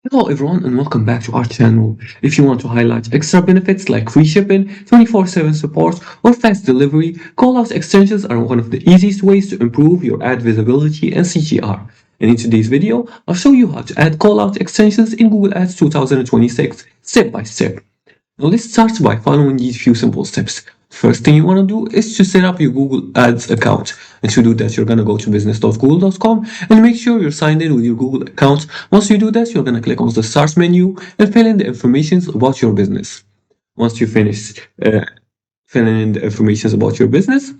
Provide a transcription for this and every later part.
Hello everyone and welcome back to our channel. If you want to highlight extra benefits like free shipping, 24/7 support, or fast delivery, callout extensions are one of the easiest ways to improve your ad visibility and CTR. And in today's video, I'll show you how to add callout extensions in Google Ads 2026 step by step. Now let's start by following these few simple steps. First thing you want to do is to set up your Google Ads account. And to do that, you're going to go to business.google.com and make sure you're signed in with your Google account. Once you do that, you're going to click on the Start menu and fill in the information about your business. Once you finish filling in the information about your business,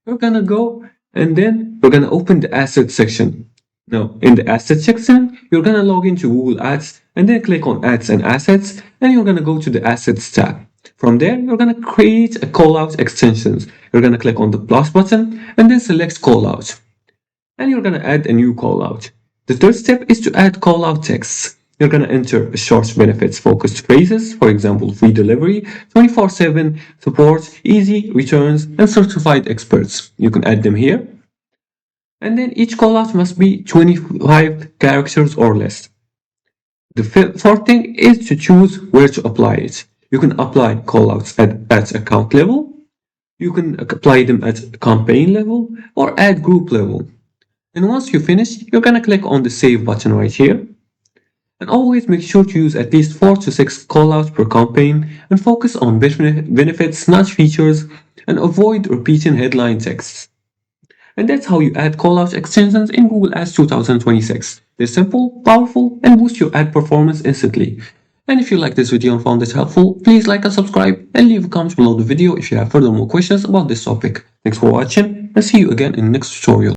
you're going to go and then you're going to open the Assets section. Now, in the Assets section, you're going to log into Google Ads and then click on Ads and Assets, and you're going to go to the Assets tab. From there, you're going to create a callout extensions. You're going to click on the plus button and then select callout. And you're going to add a new callout. The third step is to add callout texts. You're going to enter short benefits focused phrases, for example, free delivery, 24/7 support, easy returns, and certified experts. You can add them here. And then each callout must be 25 characters or less. The fourth thing is to choose where to apply it. You can apply callouts at account level, you can apply them at campaign level, or at group level. And once you finish, you're going to click on the Save button right here. And always make sure to use at least 4 to 6 callouts per campaign and focus on benefits, not features, and avoid repeating headline texts. And that's how you add callout extensions in Google Ads 2026. They're simple, powerful, and boost your ad performance instantly. And if you like this video and found it helpful, please like and subscribe and leave a comment below the video if you have further more questions about this topic. Thanks for watching and see you again in the next tutorial.